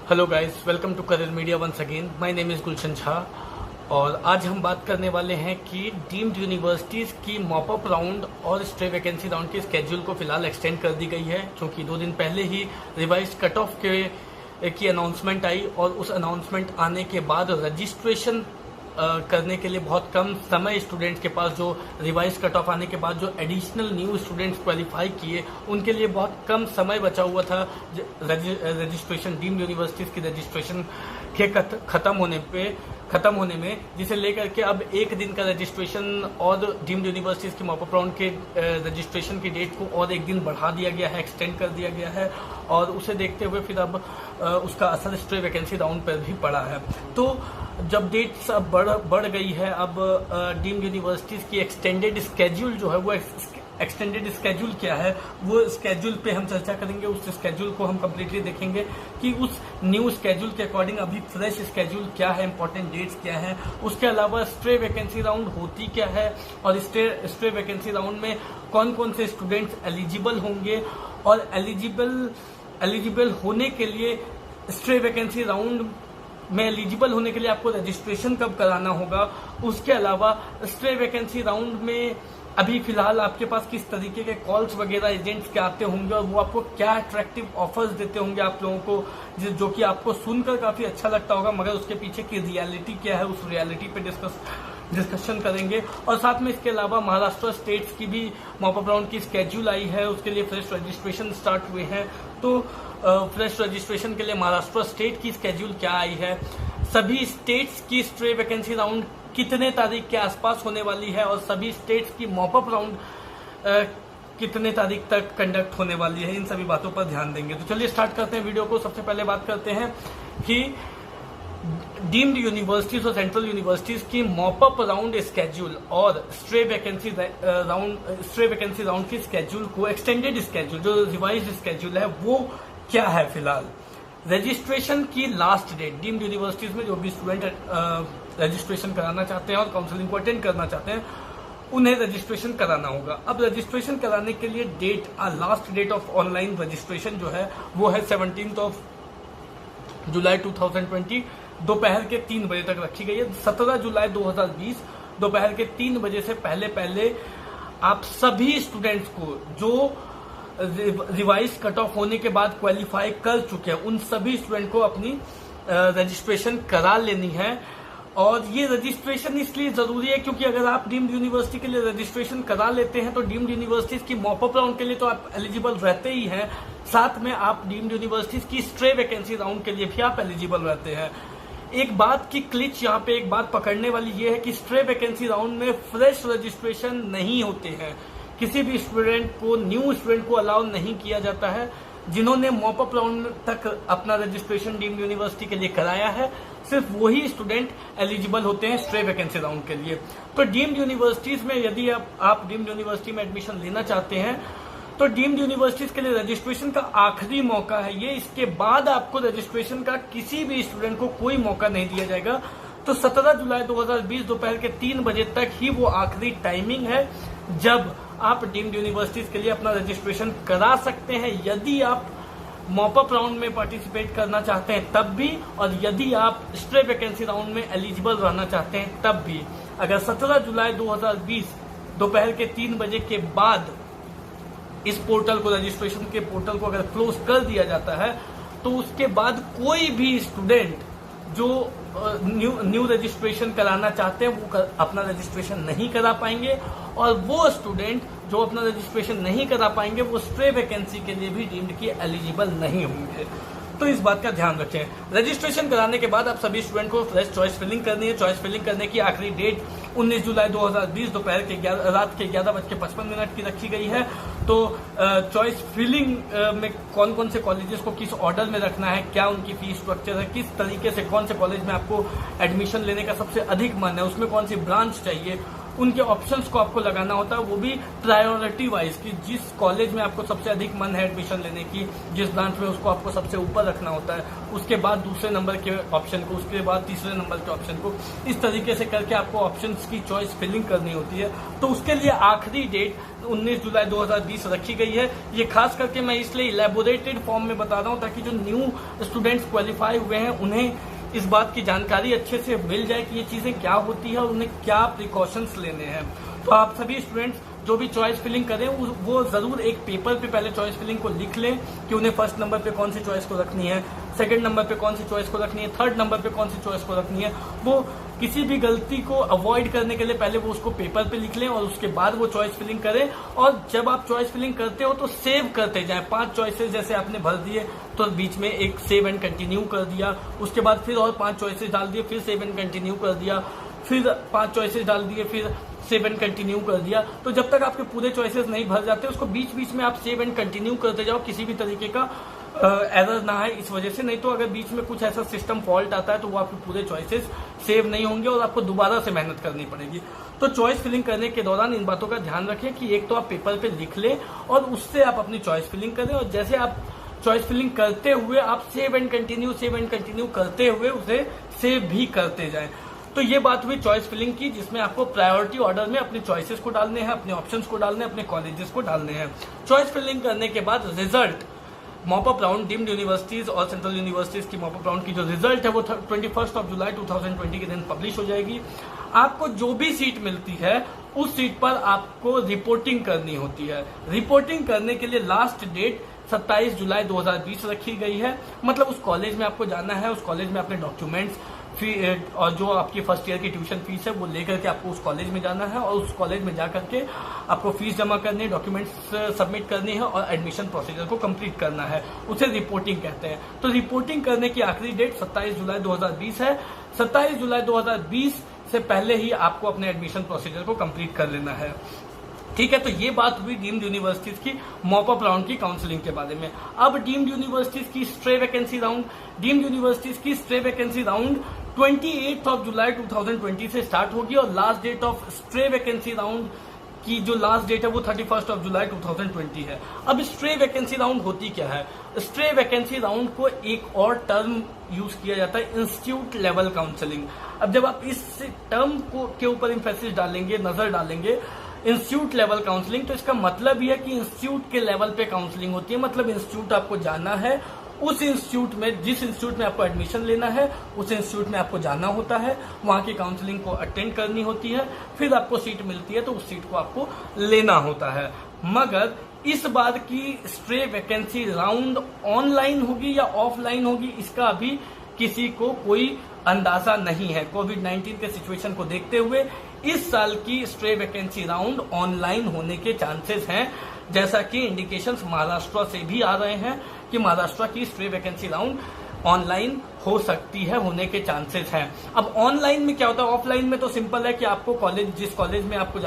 Hello guys, welcome to career media once again. My name is Gulshan Jha और आज हम बात करने वाले हैं कि डीम्ड यूनिवर्सिटीज़ की मॉपअप राउंड और स्ट्रे वैकेंसी राउंड के स्केड्यूल को फिलहाल एक्सटेंड कर दी गई है, क्योंकि 2 दिन पहले ही रिवाइज कट ऑफ की अनाउंसमेंट आई और उस अनाउंसमेंट आने के बाद रजिस्ट्रेशन करने के लिए बहुत कम समय स्टूडेंट्स के पास, जो रिवाइज कट ऑफ आने के बाद जो एडिशनल न्यू स्टूडेंट्स क्वालिफाई किए उनके लिए बहुत कम समय बचा हुआ था रजिस्ट्रेशन डीम्ड यूनिवर्सिटीज़ की रजिस्ट्रेशन के खत्म होने में, जिसे लेकर के अब 1 दिन का रजिस्ट्रेशन और डीम्ड यूनिवर्सिटीज़ की मॉपअप राउंड के रजिस्ट्रेशन की डेट को और 1 दिन बढ़ा दिया गया है, एक्सटेंड कर दिया गया है। और उसे देखते हुए फिर अब उसका असर स्ट्रे वैकेंसी राउंड पर भी पड़ा है। तो जब डेट्स अब बढ़ गई है, अब डीम्ड यूनिवर्सिटीज़ की एक्सटेंडेड स्केड्यूल जो है वो एक्सटेंडेड स्केड्यूल क्या है, वो स्केड्यूल पे हम चर्चा करेंगे। उस स्केड्यूल को हम कम्प्लीटली देखेंगे कि उस न्यू स्केड्यूल के अकॉर्डिंग अभी फ्रेश स्केड्यूल क्या है, इंपॉर्टेंट डेट्स क्या है, उसके अलावा स्ट्रे वैकेंसी राउंड होती क्या है और स्ट्रे वैकेंसी राउंड में कौन कौन से स्टूडेंट्स एलिजिबल होंगे और एलिजिबल होने के लिए स्ट्रे वैकेंसी राउंड में एलिजिबल होने के लिए आपको रजिस्ट्रेशन कब कराना होगा। उसके अलावा स्ट्रे वैकेंसी राउंड में अभी फिलहाल आपके पास किस तरीके के कॉल्स वगैरह एजेंट्स के आते होंगे और वो आपको क्या अट्रैक्टिव ऑफर्स देते होंगे आप लोगों को, जो कि आपको सुनकर काफी अच्छा लगता होगा, मगर उसके पीछे की रियलिटी क्या है, उस रियलिटी पे डिस्कशन करेंगे। और साथ में इसके अलावा महाराष्ट्र स्टेट्स की भी मॉपअप राउंड की स्केड्यूल आई है, उसके लिए फ्रेश रजिस्ट्रेशन स्टार्ट हुए हैं। तो फ्रेश रजिस्ट्रेशन के लिए महाराष्ट्र स्टेट की स्केड्यूल क्या आई है, सभी स्टेट्स की स्ट्रे वैकेंसी राउंड कितने तारीख के आसपास होने वाली है और सभी स्टेट्स की मॉपअप राउंड कितने तारीख तक कंडक्ट होने वाली है, इन सभी बातों पर ध्यान देंगे। तो चलिए स्टार्ट करते हैं वीडियो को। सबसे पहले बात करते हैं कि डीम्ड यूनिवर्सिटीज और सेंट्रल यूनिवर्सिटीज की मॉपअप राउंड स्केड्यूल और स्ट्रे वैकेंसी राउंड की स्केड्यूल को, एक्सटेंडेड स्केड्यूल जो रिवाइज्ड स्केड्यूल है वो क्या है। फिलहाल रजिस्ट्रेशन की लास्ट डेट डीम्ड यूनिवर्सिटीज में जो भी स्टूडेंट रजिस्ट्रेशन कराना चाहते हैं और काउंसलिंग को अटेंड करना चाहते हैं उन्हें रजिस्ट्रेशन कराना होगा। अब रजिस्ट्रेशन कराने के लिए last date of online registration जो है वो है 17 जुलाई 2020 दोपहर के 3 बजे तक रखी गई है। 17 जुलाई 2020 दोपहर के 3 बजे से पहले आप सभी स्टूडेंट्स को जो रिवाइज कट ऑफ होने के बाद क्वालिफाई कर चुके हैं उन सभी स्टूडेंट को अपनी रजिस्ट्रेशन करा लेनी है। और ये रजिस्ट्रेशन इसलिए जरूरी है क्योंकि अगर आप डीम्ड यूनिवर्सिटी के लिए रजिस्ट्रेशन करा लेते हैं तो डीम्ड यूनिवर्सिटीज की मॉपअप राउंड के लिए तो आप एलिजिबल रहते ही हैं, साथ में आप डीम्ड यूनिवर्सिटीज की स्ट्रे वैकेंसी राउंड के लिए भी आप एलिजिबल रहते हैं। एक बात की क्लिच यहाँ पे, एक बात पकड़ने वाली ये है कि स्ट्रे वैकेंसी राउंड में फ्रेश रजिस्ट्रेशन नहीं होते हैं। किसी भी स्टूडेंट को, न्यू स्टूडेंट को अलाउ नहीं किया जाता है। जिन्होंने मॉपअप राउंड तक अपना रजिस्ट्रेशन डीम्ड यूनिवर्सिटी के लिए कराया है, सिर्फ वही स्टूडेंट एलिजिबल होते हैं स्ट्रे वैकेंसी राउंड के लिए। तो डीम्ड यूनिवर्सिटीज में यदि आप डीम्ड यूनिवर्सिटी में एडमिशन लेना चाहते हैं तो डीम्ड यूनिवर्सिटीज के लिए रजिस्ट्रेशन का आखिरी मौका है ये। इसके बाद आपको रजिस्ट्रेशन का किसी भी स्टूडेंट को कोई मौका नहीं दिया जाएगा। तो 17 जुलाई 2020 दोपहर के 3 बजे तक ही वो आखिरी टाइमिंग है जब आप डीम्ड यूनिवर्सिटीज के लिए अपना रजिस्ट्रेशन करा सकते हैं, यदि आप मॉपअप राउंड में पार्टिसिपेट करना चाहते हैं तब भी, और यदि आप स्ट्रे वैकेंसी राउंड में एलिजिबल रहना चाहते हैं तब भी। अगर 17 जुलाई 2020 दोपहर के 3 बजे के बाद इस पोर्टल को, रजिस्ट्रेशन के पोर्टल को अगर क्लोज कर दिया जाता है तो उसके बाद कोई भी स्टूडेंट जो न्यू रजिस्ट्रेशन कराना चाहते हैं वो अपना रजिस्ट्रेशन नहीं करा पाएंगे, और वो स्टूडेंट जो अपना रजिस्ट्रेशन नहीं करा पाएंगे वो स्ट्रे वैकेंसी के लिए भी डीम्ड की एलिजिबल नहीं होंगे। तो इस बात का ध्यान रखें। रजिस्ट्रेशन कराने के बाद आप सभी स्टूडेंट को फ्रेश चॉइस फिलिंग करनी है। चॉइस फिलिंग करने की आखिरी डेट 19 जुलाई 2020 दोपहर के रात के 11:55 की रखी गई है। तो चॉइस फिलिंग में कौन कौन से कॉलेजेस को किस ऑर्डर में रखना है, क्या उनकी फीस स्ट्रक्चर है, किस तरीके से कौन से कॉलेज में आपको एडमिशन लेने का सबसे अधिक मन है, उसमें कौन सी ब्रांच चाहिए, उनके ऑप्शंस को आपको लगाना होता है, वो भी प्रायोरिटी वाइज कि जिस कॉलेज में आपको सबसे अधिक मन है एडमिशन लेने की, जिस ब्रांच में उसको आपको सबसे ऊपर रखना होता है, उसके बाद दूसरे नंबर के ऑप्शन को, उसके बाद तीसरे नंबर के ऑप्शन को, इस तरीके से करके आपको ऑप्शंस की चॉइस फिलिंग करनी होती है। तो उसके लिए आखिरी डेट 19 जुलाई 2020 रखी गई है। ये खास करके मैं इसलिए इलेबोरेटेड फॉर्म में बता रहा हूँ ताकि जो न्यू स्टूडेंट्स क्वालिफाई हुए हैं उन्हें इस बात की जानकारी अच्छे से मिल जाए कि ये चीजें क्या होती है और उन्हें क्या प्रिकॉशंस लेने हैं। तो आप सभी स्टूडेंट्स जो भी चॉइस फिलिंग करें वो जरूर एक पेपर पे पहले चॉइस फिलिंग को लिख लें कि उन्हें फर्स्ट नंबर पे कौन सी चॉइस को रखनी है, सेकंड नंबर पे कौन सी चॉइस को रखनी है, थर्ड नंबर पे कौन सी चॉइस को रखनी है। वो किसी भी गलती को अवॉइड करने के लिए पहले वो उसको पेपर पे लिख लें और उसके बाद वो चॉइस फिलिंग करें। और जब आप चॉइस फिलिंग करते हो तो सेव करते जाएं। 5 चॉइसेस जैसे आपने भर दिए तो बीच में एक सेव एंड कंटिन्यू कर दिया, उसके बाद फिर और 5 चॉइसेस डाल दिए, फिर सेव एंड कंटिन्यू कर दिया, फिर 5 चॉइसेस डाल दिए, फिर सेव एंड कंटिन्यू कर दिया। तो जब तक आपके पूरे चॉइसेस नहीं भर जाते उसको बीच बीच में आप सेव एंड कंटिन्यू करते जाओ, किसी भी तरीके का एरर ना है इस वजह से। नहीं तो अगर बीच में कुछ ऐसा सिस्टम फॉल्ट आता है तो वो आपके पूरे चॉइसेस सेव नहीं होंगे और आपको दोबारा से मेहनत करनी पड़ेगी। तो चॉइस फिलिंग करने के दौरान इन बातों का ध्यान रखें कि एक तो आप पेपर पे लिख लें और उससे आप अपनी चॉइस फिलिंग करें, और जैसे आप चॉइस फिलिंग करते हुए आप सेव एंड कंटिन्यू करते हुए उसे सेव भी करते जाएं। तो ये बात हुई चॉइस फिलिंग की, जिसमें आपको प्रायोरिटी ऑर्डर में अपने चॉइसेस को डालने हैं, अपने ऑप्शंस को डालने हैं, अपने कॉलेजेस को डालने हैं। चॉइस फिलिंग करने के बाद result mop up round deemed universities और सेंट्रल यूनिवर्सिटीज की मॉपअप राउंड की जो रिजल्ट है वो 21 जुलाई 2020 के दिन पब्लिश हो जाएगी। आपको जो भी सीट मिलती है उस सीट पर आपको रिपोर्टिंग करनी होती है। रिपोर्टिंग करने के लिए लास्ट डेट 27 जुलाई 2020 रखी गई है। मतलब उस कॉलेज में आपको जाना है, उस कॉलेज में अपने डॉक्यूमेंट्स और जो आपकी फर्स्ट ईयर की ट्यूशन फीस है वो लेकर के आपको उस कॉलेज में जाना है और उस कॉलेज में जाकर के आपको फीस जमा करनी है, डॉक्यूमेंट्स सबमिट करनी है और एडमिशन प्रोसीजर को कंप्लीट करना है। उसे रिपोर्टिंग कहते हैं। तो रिपोर्टिंग करने की आखिरी डेट 27 जुलाई 2020 है। 27 जुलाई 2020 से पहले ही आपको अपने एडमिशन प्रोसीजर को कंप्लीट कर लेना है। ठीक है, तो ये बात हुई डीम्ड यूनिवर्सिटीज की मॉपअप राउंड की काउंसलिंग के बारे में। अब डीम्ड यूनिवर्सिटीज की stray vacancy round, deemed universities की स्ट्रे वैकेंसी राउंड 28 जुलाई 2020 से स्टार्ट होगी और last date of stray vacancy round की जो लास्ट डेट है वो 31 जुलाई 2020 है। अब स्ट्रे वैकेंसी राउंड होती क्या है? स्ट्रे वैकेंसी राउंड को एक और टर्म यूज किया जाता है, इंस्टीट्यूट लेवल काउंसलिंग। अब जब आप इस टर्म को के ऊपर इंफेसिस डालेंगे, नजर डालेंगे, इंस्टीट्यूट लेवल काउंसलिंग, तो इसका मतलब यह है कि इंस्टीट्यूट के लेवल पे काउंसलिंग होती है। मतलब इंस्टीट्यूट आपको जाना है, उस इंस्टीट्यूट में जिस इंस्टीट्यूट में आपको एडमिशन लेना है उस इंस्टीट्यूट में आपको जाना होता है, वहां की काउंसलिंग को अटेंड करनी होती है, फिर आपको सीट मिलती है तो उस सीट को आपको लेना होता है। मगर इस बार की स्ट्रे वैकेंसी राउंड ऑनलाइन होगी या ऑफलाइन होगी इसका अभी किसी को कोई अंदाजा नहीं है। कोविड-19 के सिचुएशन को देखते हुए इस साल की स्ट्रे वैकेंसी राउंड ऑनलाइन होने के चांसेस हैं, जैसा कि इंडिकेशंस महाराष्ट्र से भी आ रहे हैं कि महाराष्ट्र की स्ट्रे वैकेंसी राउंड ऑनलाइन हो सकती है, होने के चांसेस हैं। अब ऑनलाइन में क्या होता है? ऑफलाइन में तो सिंपल है कि आपको कॉलेज, जिस कॉलेज में आपको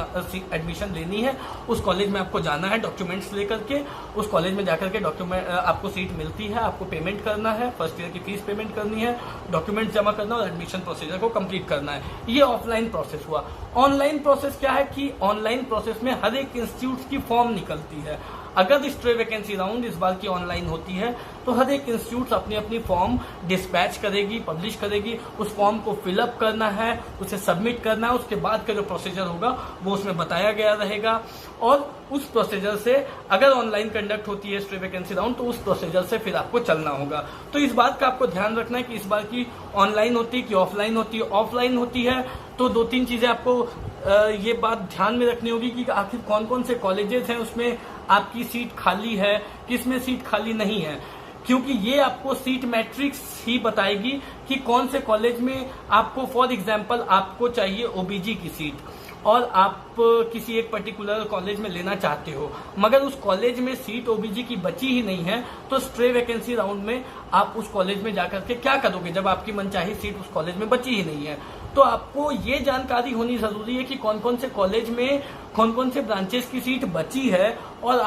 एडमिशन लेनी है उस कॉलेज में आपको जाना है डॉक्यूमेंट्स लेकर के, उस कॉलेज में जाकर के डॉक्यूमेंट आपको सीट मिलती है, आपको पेमेंट करना है, फर्स्ट ईयर की फीस पेमेंट करनी है, डॉक्यूमेंट्स जमा करना और एडमिशन प्रोसीजर को कंप्लीट करना है। ये ऑफलाइन प्रोसेस हुआ। ऑनलाइन प्रोसेस क्या है कि ऑनलाइन प्रोसेस में हर एक इंस्टीट्यूट की फॉर्म निकलती है। अगर स्ट्रे वैकेंसी राउंड इस बार की ऑनलाइन होती है तो हर एक इंस्टीट्यूट अपनी अपनी फॉर्म डिस्पैच करेगी, पब्लिश करेगी। उस फॉर्म को फिलअप करना है, उसे सबमिट करना है, उसके बाद का जो प्रोसीजर होगा वो उसमें बताया गया रहेगा और उस प्रोसीजर से अगर ऑनलाइन कंडक्ट होती है स्ट्रे वैकेंसी राउंड तो उस प्रोसीजर से फिर आपको चलना होगा। तो इस बात का आपको ध्यान रखना है कि इस बार की ऑनलाइन होती है कि ऑफलाइन होती है। ऑफलाइन होती है तो 2-3 चीजें आपको ये बात ध्यान में रखनी होगी कि आखिर कौन कौन से कॉलेजेस हैं उसमें आपकी सीट खाली है, किसमें सीट खाली नहीं है, क्योंकि ये आपको सीट मैट्रिक्स ही बताएगी कि कौन से कॉलेज में आपको, फॉर एग्जांपल आपको चाहिए ओबीजी की सीट और आप किसी एक पर्टिकुलर कॉलेज में लेना चाहते हो मगर उस कॉलेज में सीट ओबीजी की बची ही नहीं है, तो स्ट्रे वैकेंसी राउंड में आप उस कॉलेज में जाकर के क्या करोगे जब आपकी मनचाही सीट उस कॉलेज में बची ही नहीं है? तो आपको ये जानकारी होनी जरूरी है कि कौन कौन से कॉलेज में कौन कौन से ब्रांचेस की सीट बची है और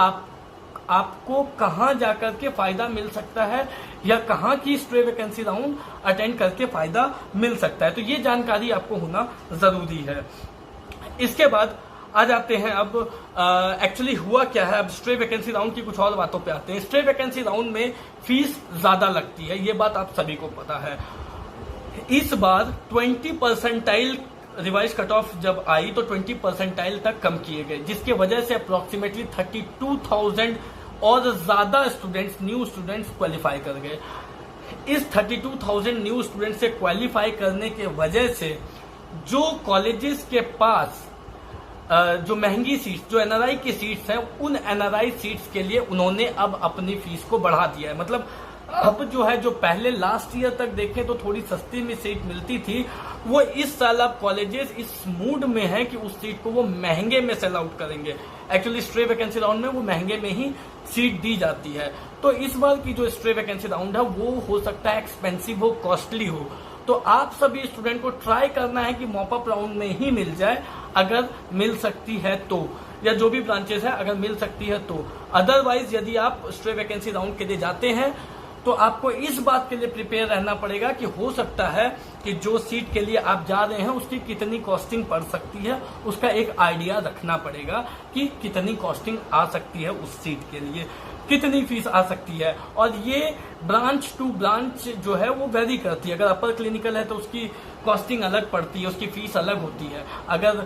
आपको कहां जाकर के फायदा मिल सकता है या कहां की स्ट्रे वैकेंसी राउंड अटेंड करके फायदा मिल सकता है। तो ये जानकारी आपको होना जरूरी है। इसके बाद आ जाते हैं अब एक्चुअली हुआ क्या है। अब स्ट्रे वैकेंसी राउंड की कुछ और बातों पे आते हैं। स्ट्रे वैकेंसी राउंड में फीस ज्यादा लगती है, ये बात आप सभी को पता है। इस बार 20% रिवाइज कट ऑफ जब आई तो 20% तक कम किए गए, जिसके वजह से अप्रोक्सीमेटली 32,000 और ज्यादा स्टूडेंट्स, न्यू स्टूडेंट्स क्वालिफाई कर गए। इस 32,000 न्यू स्टूडेंट से क्वालिफाई करने के वजह से जो कॉलेजेस के पास जो महंगी सीट्स, जो एनआरआई की सीट्स हैं, उन एनआरआई सीट्स के लिए उन्होंने अब अपनी फीस को बढ़ा दिया है। मतलब अब जो है, जो पहले लास्ट ईयर तक देखें तो थोड़ी सस्ती में सीट मिलती थी, वो इस साल अब कॉलेजेस इस मूड में है कि उस सीट को वो महंगे में सेल आउट करेंगे। एक्चुअली स्ट्रे वैकेंसी राउंड में वो महंगे में ही सीट दी जाती है। तो इस बार की जो स्ट्रे वैकेंसी राउंड है वो हो सकता है एक्सपेंसिव हो, कॉस्टली हो। तो आप सभी स्टूडेंट को ट्राई करना है कि मॉप अप राउंड में ही मिल जाए, अगर मिल सकती है तो, या जो भी ब्रांचेस है अगर मिल सकती है तो। अदरवाइज यदि आप स्ट्रे वैकेंसी राउंड के लिए जाते हैं तो आपको इस बात के लिए प्रिपेयर रहना पड़ेगा कि हो सकता है कि जो सीट के लिए आप जा रहे हैं उसकी कितनी कॉस्टिंग पड़ सकती है, उसका एक आइडिया रखना पड़ेगा कि कितनी कॉस्टिंग आ सकती है उस सीट के लिए, कितनी फीस आ सकती है। और ये ब्रांच टू ब्रांच जो है वो वेरी करती है। अगर अपर क्लिनिकल है तो उसकी कॉस्टिंग अलग पड़ती है, उसकी फीस अलग होती है। अगर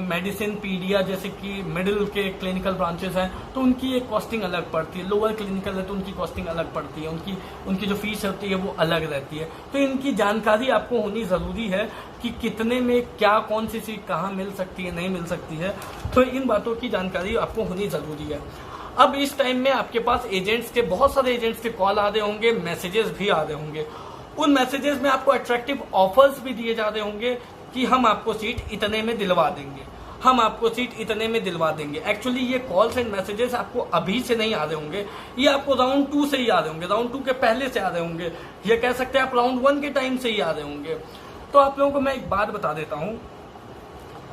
मेडिसिन, पीडिया जैसे कि मिडिल के क्लिनिकल ब्रांचेस हैं तो उनकी एक कॉस्टिंग अलग पड़ती है। लोअर क्लिनिकल है तो उनकी कॉस्टिंग अलग पड़ती है, उनकी जो फीस होती है वो अलग रहती है। तो इनकी जानकारी आपको होनी जरूरी है कि कितने में क्या, कौन सी सीट कहाँ मिल सकती है, नहीं मिल सकती है। तो इन बातों की जानकारी आपको होनी जरूरी है। अब इस टाइम में आपके पास एजेंट्स के, बहुत सारे एजेंट्स के कॉल आ रहे होंगे, मैसेजेस भी आ रहे होंगे। उन मैसेजेस में आपको अट्रैक्टिव ऑफर्स भी दिए जा रहे होंगे कि हम आपको सीट इतने में दिलवा देंगे, हम आपको सीट इतने में दिलवा देंगे। एक्चुअली ये कॉल्स एंड मैसेजेस आपको अभी से नहीं आ रहे होंगे, ये आपको राउंड 2 से ही आ रहे होंगे, राउंड 2 के पहले से आ रहे होंगे, ये कह सकते हैं आप राउंड 1 के टाइम से ही आ रहे होंगे। तो आप लोगों को मैं एक बात बता देता हूं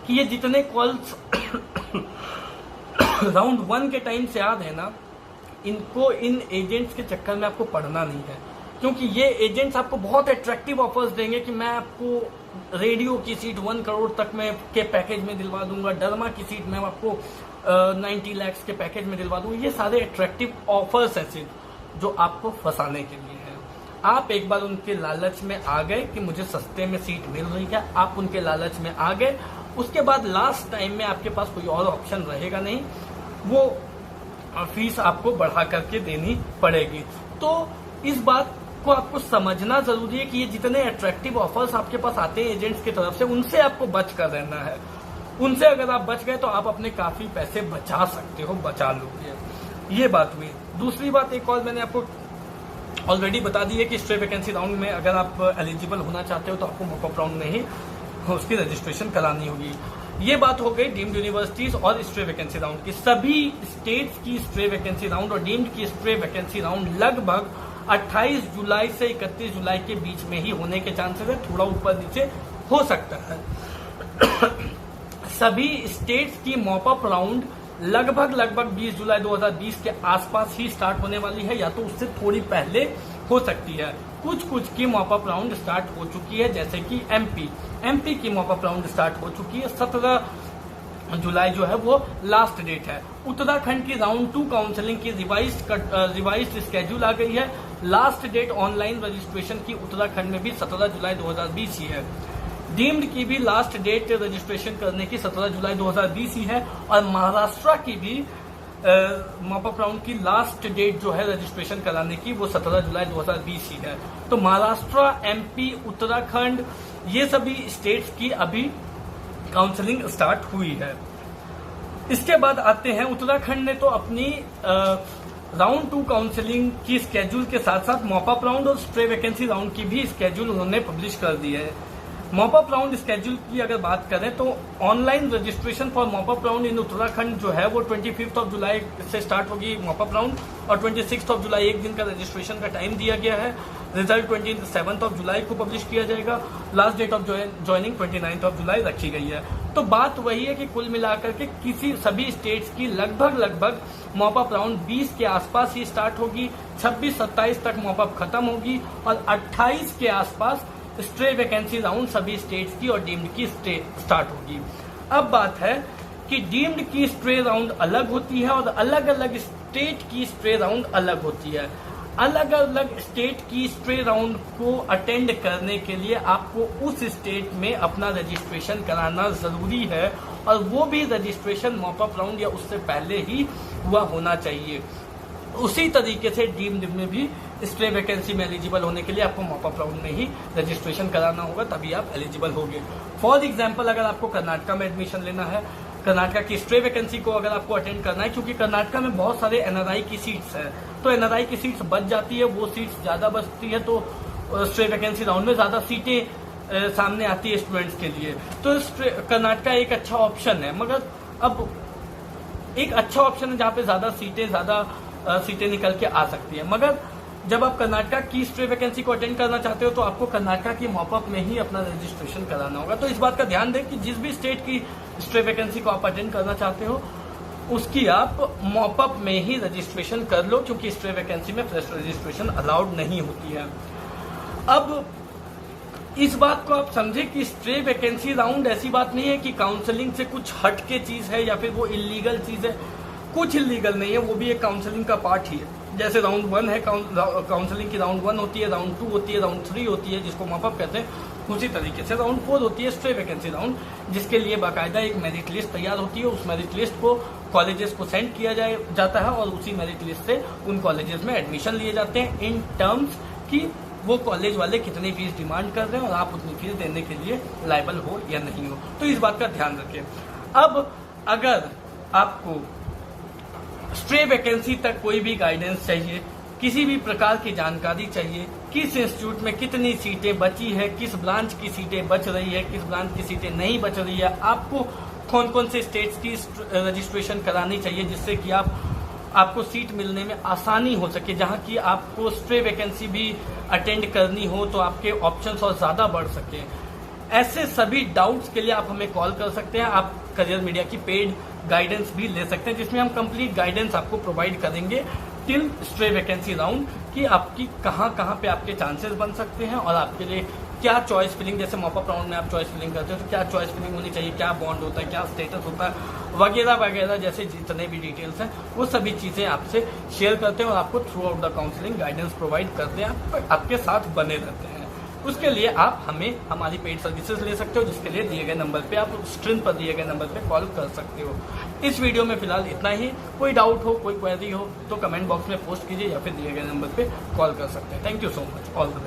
कि ये जितने कॉल्स राउंड 1 के टाइम से आ रहे हैं ना, इनको, इन एजेंट्स के चक्कर में आपको पढ़ना नहीं है, क्योंकि ये एजेंट्स आपको बहुत अट्रैक्टिव ऑफर्स देंगे कि मैं आपको रेडियो की सीट 1 करोड़ तक में के पैकेज में दिलवा दूंगा, डरमा की सीट मैं आपको 90 लाख के पैकेज में दिलवा दूंगा। ये सारे अट्रैक्टिव ऑफर्स ऐसे जो आपको फंसाने के लिए हैं। आप एक बार उनके लालच में आ गए कि मुझे सस्ते में सीट मिल रही है, आप उनके लालच में आ गए, उसके बाद लास्ट टाइम में आपके पास कोई और ऑप्शन रहेगा नहीं, वो फीस आपको बढ़ा करके देनी पड़ेगी। तो इस बात को आपको समझना जरूरी है कि ये जितने अट्रैक्टिव ऑफर्स आपके पास आते हैं एजेंट्स की तरफ से, उनसे आपको बच कर रहना है। उनसे अगर आप बच गए तो आप अपने काफी पैसे बचा सकते हो, बचा लोगे। ये बात हुई। दूसरी बात, एक और मैंने आपको ऑलरेडी बता दी है कि स्ट्रे वैकेंसी राउंड में अगर आप एलिजिबल होना चाहते हो तो आपको मॉक अप राउंड में ही उसकी रजिस्ट्रेशन करानी होगी। ये बात हो गई डीम्ड यूनिवर्सिटीज और स्ट्रे वैकेंसी राउंड की। सभी स्टेट्स की स्ट्रे वैकेंसी राउंड और डीम्ड की स्ट्रे वैकेंसी राउंड लगभग 28 जुलाई से 31 जुलाई के बीच में ही होने के चांसेस है, थोड़ा ऊपर नीचे हो सकता है। सभी स्टेट्स की मॉप अप राउंड लगभग 20 जुलाई 2020 के आसपास ही स्टार्ट होने वाली है, या तो उससे थोड़ी पहले हो सकती है। कुछ की मॉप अप राउंड स्टार्ट हो चुकी है, जैसे कि एमपी की मॉप अप राउंड स्टार्ट हो चुकी है। 17 जुलाई जो है वो लास्ट डेट है। उत्तराखंड की राउंड 2 काउंसलिंग की रिवाइज्ड स्केड्यूल आ गई है। लास्ट डेट ऑनलाइन रजिस्ट्रेशन की उत्तराखंड में भी 17 जुलाई 2020 ही है। डीम्ड की भी लास्ट डेट रजिस्ट्रेशन करने की 17 जुलाई 2020 ही है। और महाराष्ट्र की भी मॉप अप राउंड की लास्ट डेट जो है रजिस्ट्रेशन कराने की वो 17 जुलाई 2020 ही है। तो महाराष्ट्र, एमपी, उत्तराखंड, ये सभी स्टेट्स की अभी काउंसलिंग स्टार्ट हुई है। इसके बाद आते हैं, उत्तराखंड ने तो अपनी राउंड 2 काउंसलिंग की स्केड्यूल के साथ साथ मॉप अप राउंड और स्ट्रे वैकेंसी राउंड की भी स्केड्यूल उन्होंने पब्लिश कर दी है। मॉप अप राउंड स्केड्यूल की अगर बात करें तो online registration for mop up round in Uttarakhand जो है वो 25 जुलाई से स्टार्ट होगी मॉप अप राउंड, और 26 जुलाई एक दिन का रजिस्ट्रेशन का टाइम दिया गया है। रिजल्ट 27 जुलाई को पब्लिश किया जाएगा। लास्ट डेट ऑफ ज्वाइनिंग 29 जुलाई रखी गई है। तो बात वही है कि कुल मिलाकर के सभी स्टेट्स की लगभग मॉप अप राउंड 20 के आसपास ही स्टार्ट होगी। 26-27 तक मॉप अप खत्म होगी और 28 के आसपास स्ट्रे वैकेंसी राउंड सभी स्टेट्स की और डीम्ड की स्टार्ट होगी। अब बात है कि डीम्ड की स्ट्रे राउंड अलग होती है और अलग अलग स्टेट की स्ट्रे राउंड अलग होती है। अलग अलग स्टेट की स्ट्रे राउंड को अटेंड करने के लिए आपको उस स्टेट में अपना रजिस्ट्रेशन कराना जरूरी है, और वो भी रजिस्ट्रेशन मॉपअप राउंड या उससे पहले ही हुआ होना चाहिए। उसी तरीके से डीम्ड में भी स्ट्रे वैकेंसी में एलिजिबल होने के लिए आपको मॉपअप राउंड में ही रजिस्ट्रेशन कराना होगा, तभी आप एलिजिबल होंगे। फॉर एग्जाम्पल, अगर आपको कर्नाटका में एडमिशन लेना है, कर्नाटका की स्ट्रे वैकेंसी को अगर आपको अटेंड करना है, क्योंकि कर्नाटका में बहुत सारे एनआरआई की सीट्स हैं, तो एनआरआई की सीट्स बच जाती है, वो सीट्स ज्यादा बचती है, तो स्ट्रे वैकेंसी राउंड में ज्यादा सीटें सामने आती है स्टूडेंट्स के लिए। तो कर्नाटका एक अच्छा ऑप्शन है, मगर अब एक अच्छा ऑप्शन है जहाँ पे ज्यादा सीटें निकल के आ सकती है। मगर जब आप कर्नाटका की स्ट्रे वैकेंसी को अटेंड करना चाहते हो तो आपको कर्नाटका की मॉपअप में ही अपना रजिस्ट्रेशन कराना होगा। तो इस बात का ध्यान दें कि जिस भी स्टेट की स्ट्रे वैकेंसी को आप अटेंड करना चाहते हो उसकी आप मॉपअप में ही रजिस्ट्रेशन कर लो, क्योंकि स्ट्रे वैकेंसी में फ्रेश रजिस्ट्रेशन अलाउड नहीं होती है। अब इस बात को आप समझे कि स्ट्रे वैकेंसी राउंड ऐसी बात नहीं है कि काउंसलिंग से कुछ हट के चीज है या फिर वो इलीगल चीज है। कुछ इलीगल नहीं है, वो भी एक काउंसलिंग का पार्ट ही है। जैसे राउंड 1 है, काउंसलिंग की राउंड 1 होती है, राउंड 2 होती है, राउंड 3 होती है जिसको मॉपअप कहते हैं। उसी तरीके से राउंड 4 होती है स्ट्रे वैकेंसी राउंड, जिसके लिए बाकायदा एक मेरिट लिस्ट तैयार होती है। उस मेरिट लिस्ट को कॉलेजेस को सेंड किया जाता है और उसी मेरिट लिस्ट से उन कॉलेजेस में एडमिशन लिए जाते हैं, इन टर्म्स कि वो कॉलेज वाले कितनी फीस डिमांड कर रहे हैं और आप उतनी फीस देने के लिए लायबल हो या नहीं हो। तो इस बात का ध्यान रखें। अब अगर आपको स्ट्रे वैकेंसी तक कोई भी गाइडेंस चाहिए, किसी भी प्रकार की जानकारी चाहिए, किस इंस्टीट्यूट में कितनी सीटें बची है, किस ब्रांच की सीटें बच रही है, किस ब्रांच की सीटें नहीं बच रही है, आपको कौन कौन से स्टेट्स की रजिस्ट्रेशन करानी चाहिए जिससे कि आपको सीट मिलने में आसानी हो सके, जहां की आपको स्ट्रे वैकेंसी भी अटेंड करनी हो तो आपके ऑप्शंस और ज्यादा बढ़ सके, ऐसे सभी डाउट्स के लिए आप हमें कॉल कर सकते हैं। आप करियर मीडिया की पेड गाइडेंस भी ले सकते हैं, जिसमें हम कंप्लीट गाइडेंस आपको प्रोवाइड करेंगे टिल स्ट्रे वैकेंसी राउंड, कि आपकी कहाँ पे आपके चांसेस बन सकते हैं और आपके लिए क्या चॉइस फिलिंग, जैसे मॉपअप राउंड में आप चॉइस फिलिंग करते हो तो क्या चॉइस फिलिंग होनी चाहिए, क्या बॉन्ड होता है, क्या स्टेटस होता है, वगैरह वगैरह, जैसे जितने भी डिटेल्स हैं वो सभी चीजें आपसे शेयर करते हैं और आपको through out the counselling guidance provide करते हैं, आपके साथ बने रहते हैं। उसके लिए आप हमें हमारी पेड सर्विसेज ले सकते हो, जिसके लिए दिए गए नंबर पे, आप स्क्रीन पर दिए गए नंबर पे कॉल कर सकते हो। इस वीडियो में फिलहाल इतना ही। कोई डाउट हो, कोई क्वेरी हो तो कमेंट बॉक्स में पोस्ट कीजिए या फिर दिए गए नंबर पे कॉल कर सकते हैं। Thank you so much. All the best.